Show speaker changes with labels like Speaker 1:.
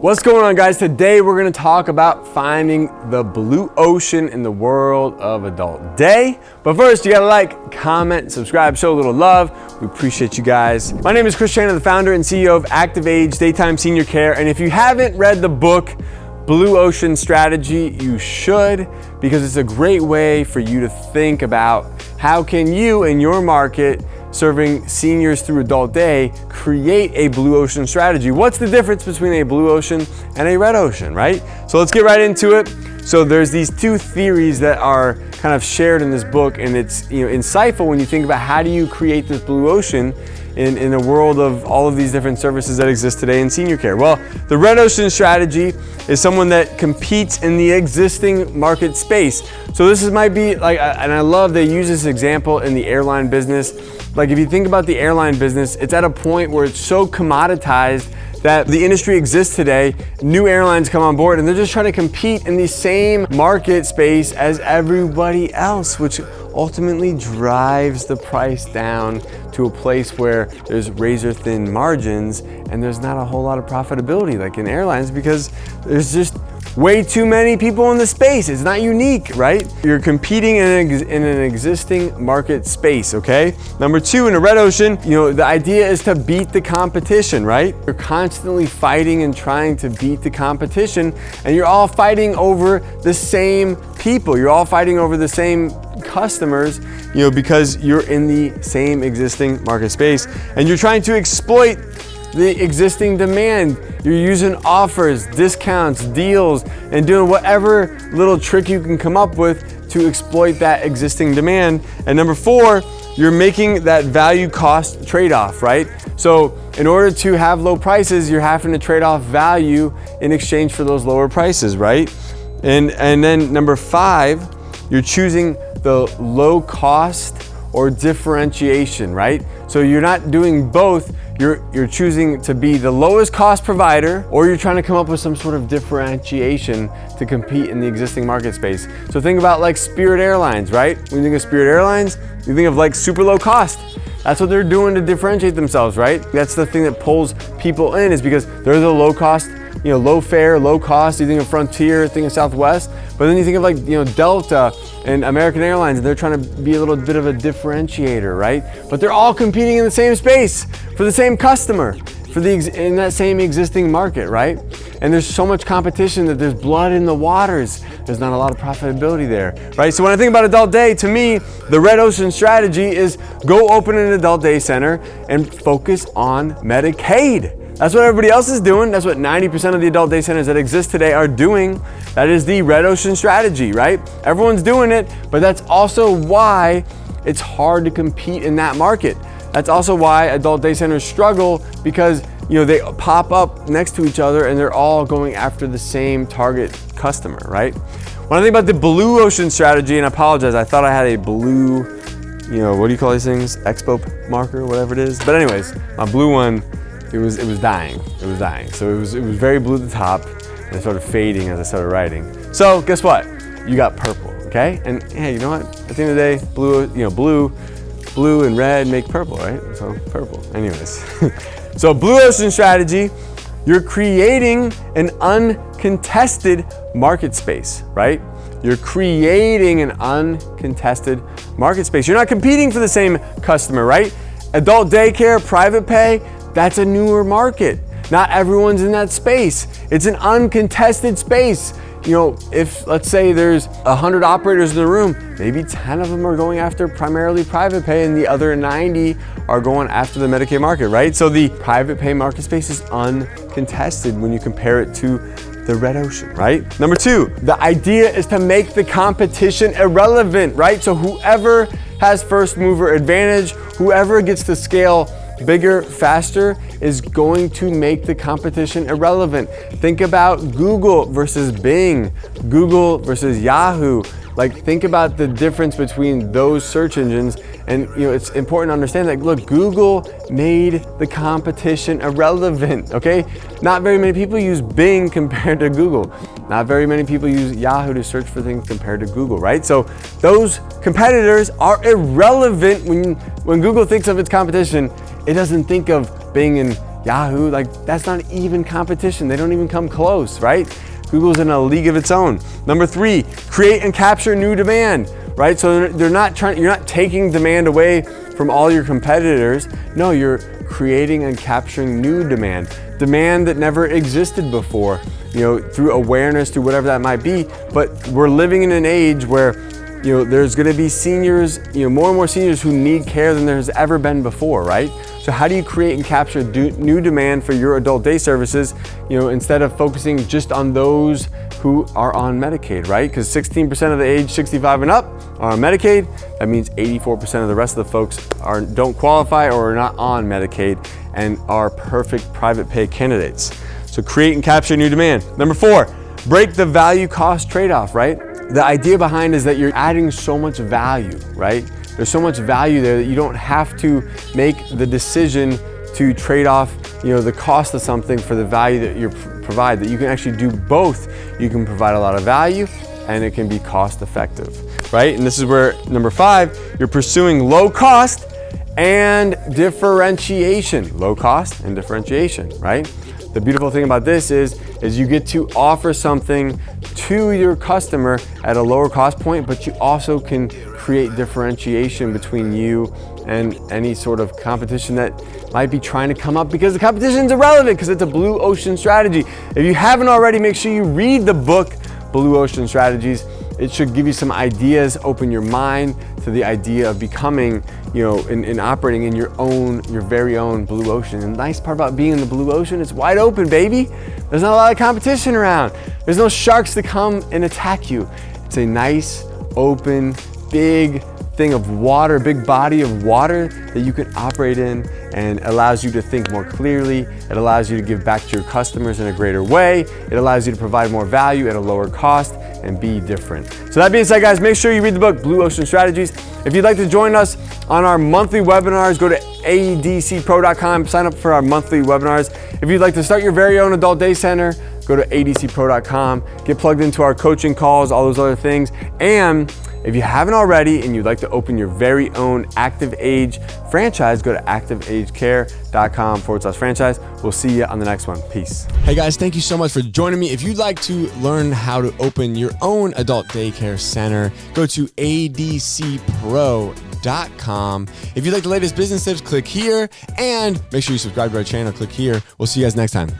Speaker 1: What's going on, guys? Today we're going to talk about finding the blue ocean in the world of adult day. But first, you got to like, comment, subscribe, show a little love. We appreciate you guys. My name is Chris Chan, the founder and CEO of Active Age Daytime Senior Care. And if you haven't read the book, Blue Ocean Strategy, you should, because it's a great way for you to think about how can you in your market serving seniors through adult day create a blue ocean strategy. What's the difference between a blue ocean and a red ocean, right? So let's get right into it. So there's these two theories that are kind of shared in this book, and it's insightful when you think about how do you create this blue ocean in a world of all of these different services that exist today in senior care. Well, the red ocean strategy is someone that competes in the existing market space. So this might be like, and I love they use this example in the airline business. Like if you think about the airline business, it's at a point where it's so commoditized that the industry exists today. New airlines come on board and they're just trying to compete in the same market space as everybody else, which ultimately drives the price down to a place where there's razor thin margins and there's not a whole lot of profitability like in airlines, because there's just way too many people in the space. It's not unique, right? You're competing in an existing market space, okay? Number two, in a red ocean, the idea is to beat the competition, right? You're constantly fighting and trying to beat the competition, and you're all fighting over the same people. You're all fighting over the same customers, because you're in the same existing market space, and you're trying to exploit the existing demand. You're using offers, discounts, deals, and doing whatever little trick you can come up with to exploit that existing demand. And number four, you're making that value cost trade-off, right? So in order to have low prices, you're having to trade off value in exchange for those lower prices, right? And then number five, you're choosing the low cost or differentiation, right? So you're not doing both. You're choosing to be the lowest cost provider, or you're trying to come up with some sort of differentiation to compete in the existing market space. So think about like Spirit Airlines, right? When you think of Spirit Airlines, you think of like super low cost. That's what they're doing to differentiate themselves, right? That's the thing that pulls people in, is because they're the low cost, low fare, low cost. You think of Frontier, think of Southwest, but then you think of like, Delta and American Airlines, and they're trying to be a little bit of a differentiator, right? But they're all competing in the same space for the same customer, in that same existing market, right? And there's so much competition that there's blood in the waters. There's not a lot of profitability there, right? So when I think about adult day, to me, the red ocean strategy is go open an adult day center and focus on Medicaid. That's what everybody else is doing. That's what 90% of the adult day centers that exist today are doing. That is the red ocean strategy, right? Everyone's doing it, but that's also why it's hard to compete in that market. That's also why adult day centers struggle, because they pop up next to each other and they're all going after the same target customer, right? When I think about the blue ocean strategy, and I apologize, I thought I had a blue, what do you call these things? Expo marker, whatever it is. But anyways, my blue one, it was dying. It was dying. So it was very blue at the top, and it started fading as I started writing. So guess what? You got purple, okay? And hey, you know what? At the end of the day, blue and red make purple, right? So purple. Anyways, so blue ocean strategy, you're creating an uncontested market space, right? You're creating an uncontested market space. You're not competing for the same customer, right? Adult daycare, private pay, that's a newer market. Not everyone's in that space. It's an uncontested space. If let's say there's 100 operators in the room, maybe 10 of them are going after primarily private pay and the other 90 are going after the Medicaid market, right? So the private pay market space is uncontested when you compare it to the red ocean, right? Number two, the idea is to make the competition irrelevant, right? So whoever has first mover advantage, whoever gets to scale bigger, faster, is going to make the competition irrelevant. Think about Google versus Bing, Google versus Yahoo. Like, think about the difference between those search engines. And it's important to understand that, look, Google made the competition irrelevant, okay? Not very many people use Bing compared to Google. Not very many people use Yahoo to search for things compared to Google, right? So those competitors are irrelevant when Google thinks of its competition. It doesn't think of Bing and Yahoo, like that's not even competition. They don't even come close, right? Google's in a league of its own. Number 3, create and capture new demand, right? So you're not taking demand away from all your competitors. No, you're creating and capturing new demand that never existed before, through awareness, through whatever that might be. But we're living in an age where, there's gonna be seniors, more and more seniors who need care than there's ever been before, right? So how do you create and capture new demand for your adult day services, instead of focusing just on those who are on Medicaid, right? Because 16% of the age 65 and up are on Medicaid. That means 84% of the rest of the folks don't qualify or are not on Medicaid and are perfect private pay candidates. So create and capture new demand. Number 4, break the value cost trade-off, right? The idea behind is that you're adding so much value, right? There's so much value there that you don't have to make the decision to trade off, the cost of something for the value that you provide, that you can actually do both. You can provide a lot of value and it can be cost effective, right? And this is where number 5, you're pursuing low cost and differentiation. Low cost and differentiation, right? The beautiful thing about this is you get to offer something to your customer at a lower cost point, but you also can create differentiation between you and any sort of competition that might be trying to come up, because the competition is irrelevant because it's a blue ocean strategy. If you haven't already, make sure you read the book, Blue Ocean Strategies. It should give you some ideas, open your mind to the idea of becoming, and operating in your very own blue ocean. And the nice part about being in the blue ocean, it's wide open, baby. There's not a lot of competition around. There's no sharks to come and attack you. It's a nice, open, big thing of water, big body of water that you can operate in, and allows you to think more clearly. It allows you to give back to your customers in a greater way. It allows you to provide more value at a lower cost and be different. So that being said, guys, make sure you read the book, Blue Ocean Strategies. If you'd like to join us on our monthly webinars, go to adcpro.com, sign up for our monthly webinars. If you'd like to start your very own adult day center, go to adcpro.com, get plugged into our coaching calls, all those other things. And if you haven't already and you'd like to open your very own Active Age franchise, go to activeagecare.com/franchise. We'll see you on the next one. Peace. Hey guys, thank you so much for joining me. If you'd like to learn how to open your own adult daycare center, go to adcpro.com. If you'd like the latest business tips, click here, and make sure you subscribe to our channel, click here. We'll see you guys next time.